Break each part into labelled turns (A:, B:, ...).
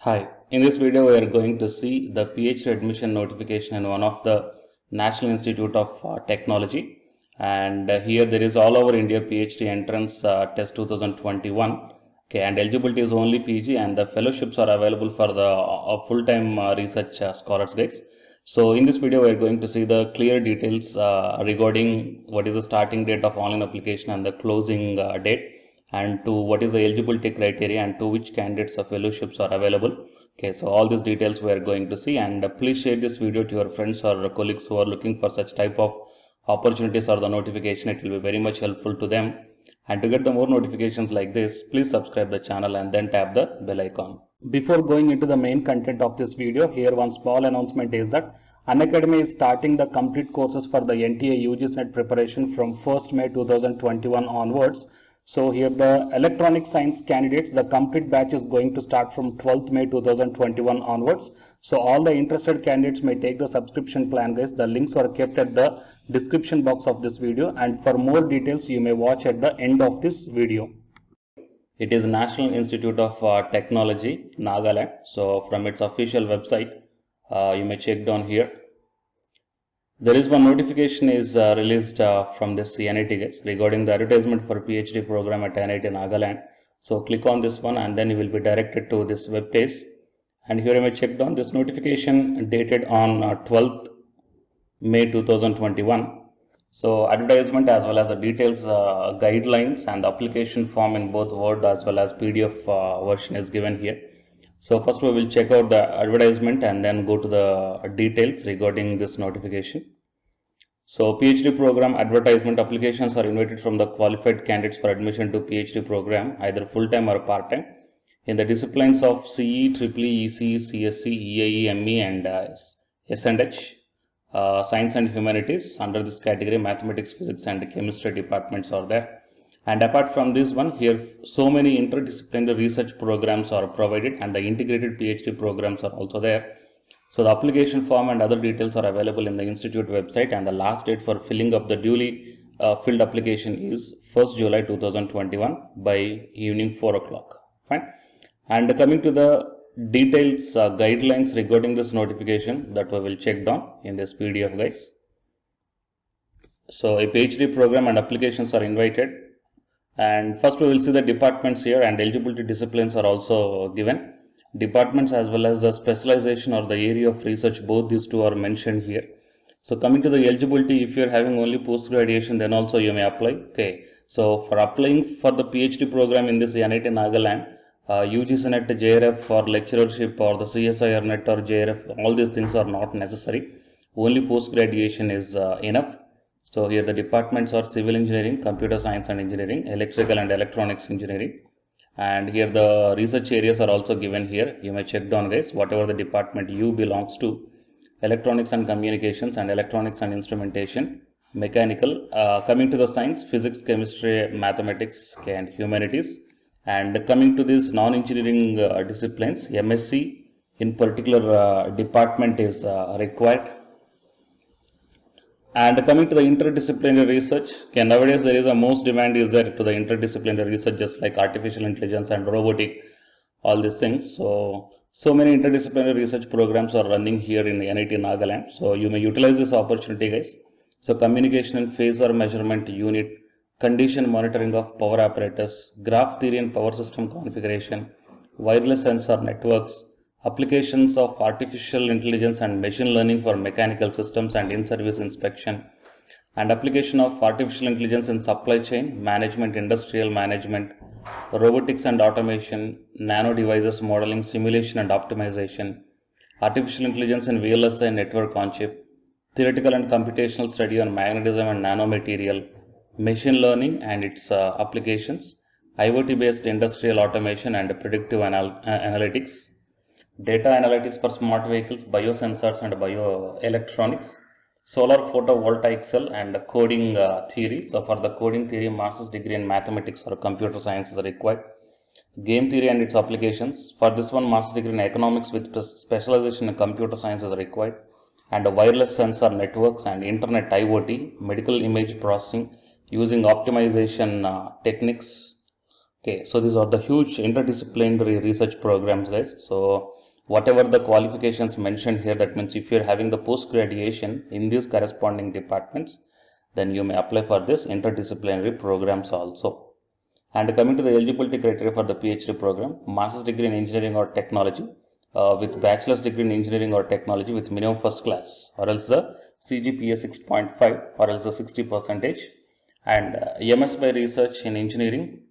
A: Hi, in this video we are going to see the PhD admission notification in one of the National Institute of Technology, and here there is all over India PhD entrance test 2021. Okay, and eligibility is only PG, and the fellowships are available for the full-time research scholars guys. So in this video we are going to see the clear details regarding what is the starting date of online application and the closing date, and to what is the eligibility criteria and to which candidates of fellowships are available. Okay, so all these details we are going to see, and please share this video to your friends or colleagues who are looking for such type of opportunities or the notification. It will be very much helpful to them. And to get the more notifications like this, please subscribe the channel and then tap the bell icon. Before going into the main content of this video, here one small announcement is that Unacademy is starting the complete courses for the NTA UGC NET preparation from 1st May 2021 onwards. So here the electronic science candidates, the complete batch is going to start from 12th May 2021 onwards. So all the interested candidates may take the subscription plan guys. The links are kept at the description box of this video, and for more details you may watch at the end of this video. It is National Institute of Technology, Nagaland. So from its official website, you may check down here. There is one notification is released from this NIT guys regarding the advertisement for PhD program at NIT Nagaland. So click on this one and then you will be directed to this web page. And here you may check down this notification dated on 12th May 2021. So advertisement as well as the details, guidelines and the application form in both Word as well as PDF version is given here. So first we will check out the advertisement and then go to the details regarding this notification. So PhD program advertisement applications are invited from the qualified candidates for admission to PhD program, either full-time or part-time, in the disciplines of CE, EEE, EC, CSC, EIE, ME and S&H, Science and Humanities. Under this category, Mathematics, Physics and Chemistry departments are there. And apart from this one, here so many interdisciplinary research programs are provided and the integrated PhD programs are also there. So the application form and other details are available in the institute website, and the last date for filling up the duly filled application is 1st July 2021 by evening 4 o'clock. Fine. And coming to the details, guidelines regarding this notification that we will check down in this PDF guys. So a PhD program and applications are invited. And first we will see the departments here, and eligibility disciplines are also given. Departments as well as the specialization or the area of research, both these two are mentioned here. So coming to the eligibility, if you are having only post graduation, then also you may apply. Okay, so for applying for the PhD program in this NIT Nagaland, UGC NET, JRF for lecturership or the CSIR NET or JRF, all these things are not necessary. Only post graduation is enough. So here the departments are civil engineering, computer science and engineering, electrical and electronics engineering. And here the research areas are also given here. You may check down guys, whatever the department you belongs to. Electronics and communications and electronics and instrumentation, mechanical. Coming to the science, physics, chemistry, mathematics and humanities. And coming to these non-engineering disciplines, MSc in particular department is required. And coming to the interdisciplinary research, okay, nowadays there is a most demand is there to the interdisciplinary research, just like artificial intelligence and robotic, all these things. So many interdisciplinary research programs are running here in NIT Nagaland. So you may utilize this opportunity guys. So communication and phasor measurement unit, condition monitoring of power apparatus, graph theory and power system configuration, wireless sensor networks, applications of artificial intelligence and machine learning for mechanical systems and in-service inspection, and application of artificial intelligence in supply chain management, industrial management, robotics and automation, nano devices modeling, simulation and optimization, artificial intelligence in VLSI network on chip, theoretical and computational study on magnetism and nanomaterial, machine learning and its applications, IoT based industrial automation and predictive analytics, data analytics for smart vehicles, biosensors and bioelectronics, solar photovoltaic cell and coding theory. So for the coding theory, master's degree in mathematics or computer science is required. Game theory and its applications. For this one, master's degree in economics with specialization in computer science is required. And wireless sensor networks and internet IoT, medical image processing using optimization techniques, Okay, so these are the huge interdisciplinary research programs, guys. So whatever the qualifications mentioned here, that means if you're having the post graduation in these corresponding departments, then you may apply for this interdisciplinary programs also. And coming to the eligibility criteria for the PhD program, master's degree in engineering or technology, with bachelor's degree in engineering or technology with minimum first class, or else the CGPA 6.5, or else the 60 percentage, and MS by research in engineering,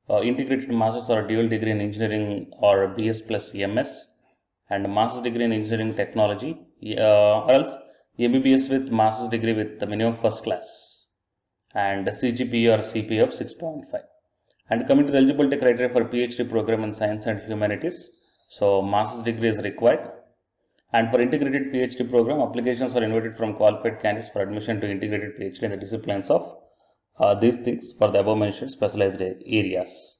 A: integrated master's or dual degree in engineering or BS plus MS, and master's degree in engineering technology, or else MBBS with master's degree with the minimum first class, and CGPA or CPA of 6.5. And coming to the eligibility criteria for PhD program in science and humanities, so master's degree is required. And for integrated PhD program, applications are invited from qualified candidates for admission to integrated PhD in the disciplines of these things for the above mentioned specialized areas.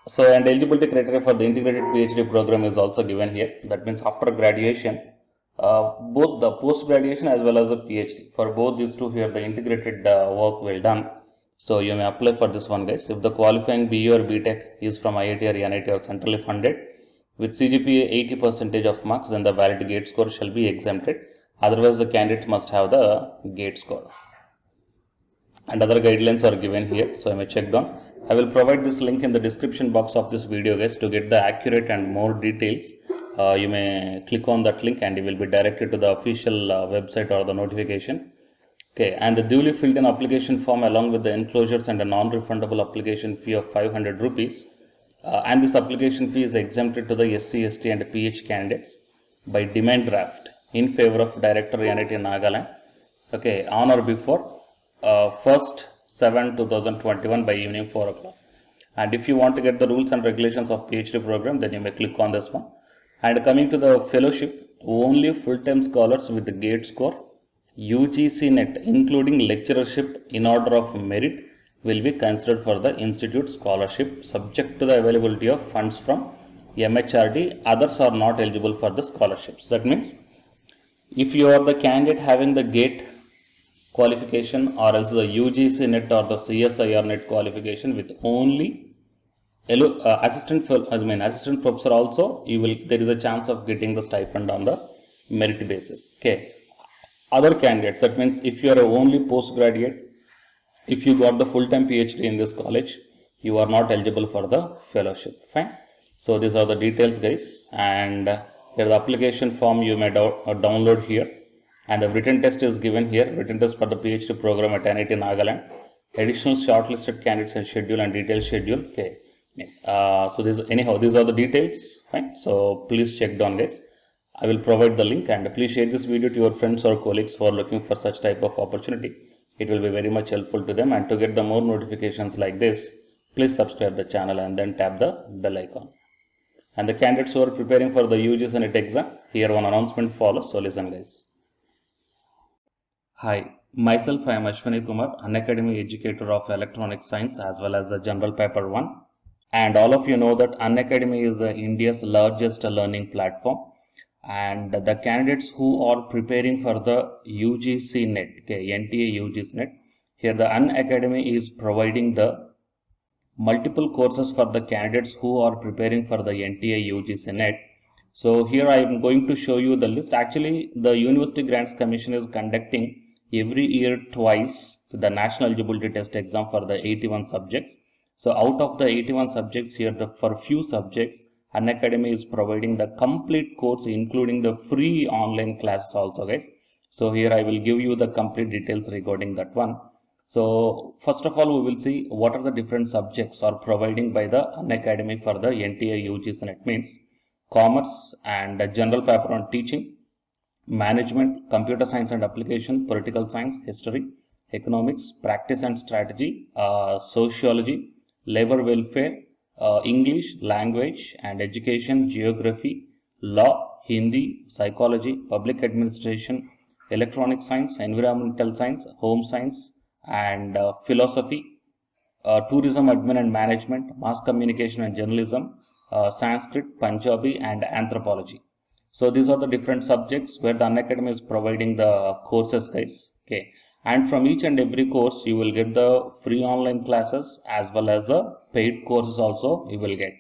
A: So, and eligibility criteria for the integrated PhD program is also given here. That means after graduation, both the post graduation as well as the PhD, for both these two here, the integrated work will done. So you may apply for this one, guys. If the qualifying BE or BTech is from IIT or NIT or centrally funded with CGPA 80 percentage of marks, then the valid GATE score shall be exempted. Otherwise, the candidate must have the GATE score. And other guidelines are given here, so I may check down. I will provide this link in the description box of this video, guys, to get the accurate and more details. You may click on that link and you will be directed to the official website or the notification. Okay, and the duly filled in application form along with the enclosures and a non-refundable application fee of 500 rupees. And this application fee is exempted to the SC, ST and PH candidates by demand draft in favor of Director NIT Nagaland. Okay, on or before 1st 7/2021 by evening 4 o'clock. And if you want to get the rules and regulations of PhD program, then you may click on this one. And coming to the fellowship, only full-time scholars with the GATE score, UGC net including lecturership in order of merit will be considered for the institute scholarship subject to the availability of funds from MHRD. Others are not eligible for the scholarships. That means if you are the candidate having the GATE qualification or else the UGC net or the CSIR net qualification with only assistant professor also, there is a chance of getting the stipend on the merit basis. Okay. Other candidates, that means if you are only postgraduate, if you got the full-time PhD in this college, you are not eligible for the fellowship. Fine. So these are the details, guys, and here the application form you may download here, and the written test is given here. Written test for the PhD program at NIT Nagaland. Additional shortlisted candidates and schedule and detailed schedule. Okay. So these are the details. Fine. So please check down, guys. I will provide the link, and please share this video to your friends or colleagues who are looking for such type of opportunity. It will be very much helpful to them, and to get the more notifications like this, please subscribe the channel and then tap the bell icon. And the candidates who are preparing for the UGC NET exam, here one announcement follows, so listen, guys. Hi, myself I am Ashwani Kumar, Unacademy educator of electronic science as well as the general paper 1. And all of you know that Unacademy is India's largest learning platform. And the candidates who are preparing for the UGC NET, okay, NTA UGC NET, here the Unacademy is providing the multiple courses for the candidates who are preparing for the NTA UGC NET. So here I am going to show you the list. Actually, the University Grants Commission is conducting every year twice the National Eligibility Test exam for the 81 subjects. So out of the 81 subjects here, for few subjects, Unacademy is providing the complete course including the free online classes also, guys. So here I will give you the complete details regarding that one. So first of all, we will see what are the different subjects are providing by the Unacademy for the NTA UGC NET. Means commerce and general paper on teaching, management, computer science and application, political science, history, economics, practice and strategy, sociology, labor welfare, English, language and education, geography, law, Hindi, psychology, public administration, electronic science, environmental science, home science and philosophy, tourism, admin and management, mass communication and journalism, Sanskrit, Punjabi and anthropology. So these are the different subjects where the Unacademy is providing the courses, guys. Okay. And from each and every course you will get the free online classes as well as the paid courses also you will get.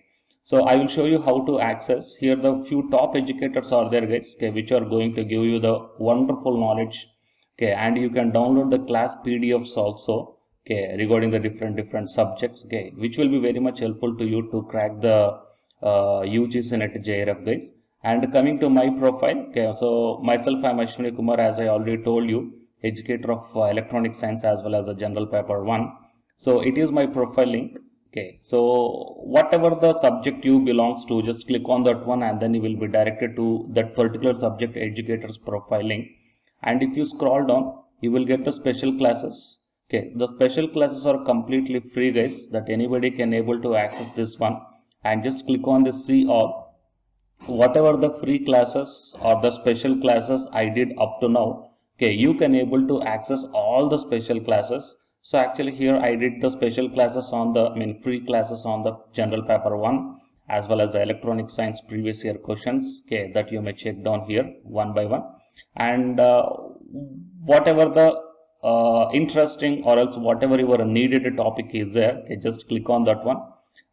A: So I will show you how to access. Here the few top educators are there guys, okay, which are going to give you the wonderful knowledge, okay, and you can download the class PDFs also, okay, regarding the different subjects, okay, which will be very much helpful to you to crack the UGC NET JRF guys. And coming to my profile, okay, so myself, I am Ashwini Kumar, as I already told you, educator of electronic science as well as a general paper 1. So it is my profile link, okay, so whatever the subject you belongs to, just click on that one and then you will be directed to that particular subject educator's profile link. And if you scroll down, you will get the special classes, okay. The special classes are completely free guys, that anybody can able to access this one, and just click on this see all. Whatever the free classes or the special classes I did up to now, okay, you can able to access all the special classes. So actually here I did the special classes on the free classes on the general paper 1 as well as the electronic science previous year questions, okay, that you may check down here one by one. And whatever the interesting or else whatever your needed topic is there, okay, just click on that one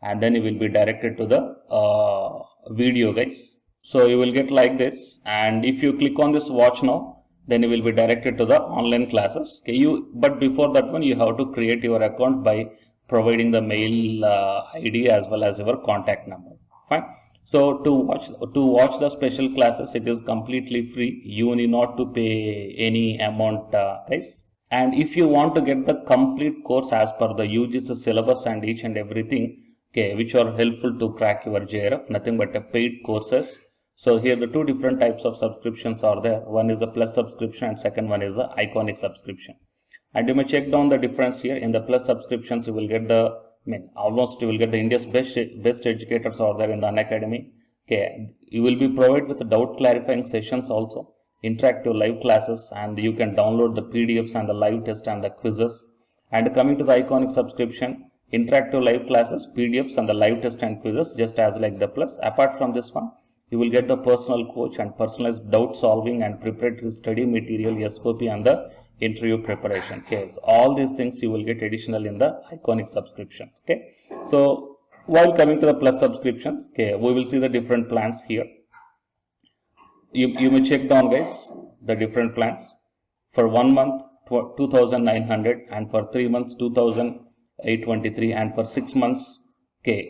A: and then you will be directed to the video guys. So you will get like this, and if you click on this watch now, then you will be directed to the online classes, okay. But before that one, you have to create your account by providing the mail ID as well as your contact number. Fine. So to watch the special classes, it is completely free. You need not to pay any amount guys. And if you want to get the complete course as per the UGC syllabus and each and everything, okay, which are helpful to crack your JRF, nothing but a paid courses. So here the two different types of subscriptions are there. One is the plus subscription and second one is the iconic subscription. And you may check down the difference here. In the plus subscriptions, you will get the almost you will get the India's best educators are there in the Unacademy. Okay, you will be provided with the doubt clarifying sessions also, interactive live classes, and you can download the PDFs and the live test and the quizzes. And coming to the iconic subscription, interactive live classes, PDFs and the live test and quizzes, just as like the plus. Apart from this one, you will get the personal coach and personalized doubt solving and preparatory study material, SOP, and the interview preparation. Okay, so all these things you will get additional in the iconic subscriptions. Okay, so while coming to the plus subscriptions, okay, we will see the different plans here. You may check down guys the different plans. For 1 month 2,900, and for 3 months 2,823, and for 6 months, okay,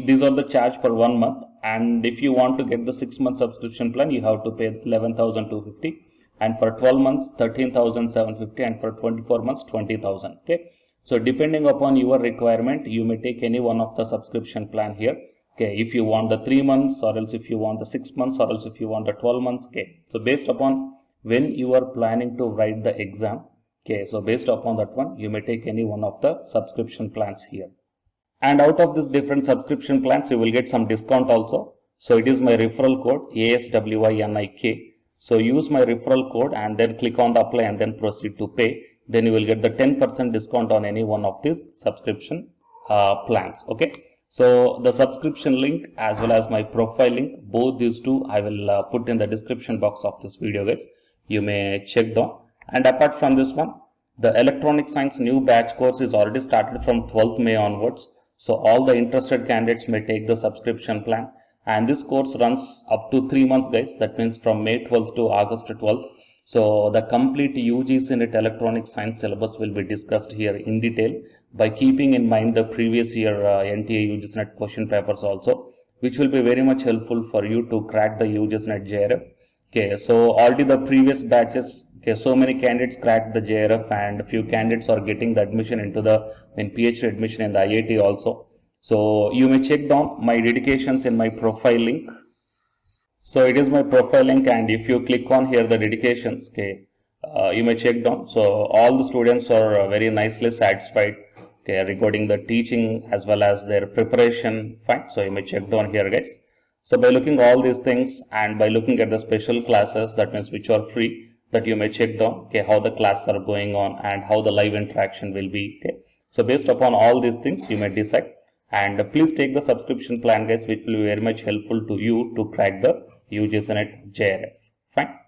A: these are the charge for 1 month. And if you want to get the 6 month subscription plan, you have to pay 11,250, and for 12 months 13,750, and for 24 months 20,000. Okay, so depending upon your requirement, you may take any one of the subscription plan here. Okay, if you want the 3 months, or else if you want the 6 months, or else if you want the 12 months. Okay, so based upon when you are planning to write the exam, okay, so based upon that one, you may take any one of the subscription plans here. And out of this different subscription plans, you will get some discount also. So it is my referral code ASWINIK. So use my referral code and then click on the apply and then proceed to pay. Then you will get the 10% discount on any one of these subscription plans. Okay. So the subscription link as well as my profile link, both these two I will put in the description box of this video guys. You may check down. And apart from this one, the electronic science new batch course is already started from 12th May onwards. So all the interested candidates may take the subscription plan, and this course runs up to 3 months guys. That means from May 12th to August 12th. So the complete UGC NET electronic science syllabus will be discussed here in detail, by keeping in mind the previous year NTA UGC NET question papers also, which will be very much helpful for you to crack the UGC NET JRF. Okay, so already the previous batches, okay, so many candidates cracked the JRF, and a few candidates are getting the admission into the PhD admission in the IIT also. So you may check down my dedications in my profile link. So it is my profile link, and if you click on here the dedications, okay, you may check down. So all the students are very nicely satisfied, okay, regarding the teaching as well as their preparation. Fine. So you may check down here guys. So by looking all these things and by looking at the special classes, that means which are free, that you may check down, okay, how the classes are going on and how the live interaction will be. Okay, so based upon all these things, you may decide. And please take the subscription plan guys, which will be very much helpful to you to crack the UGC NET JRF. Fine.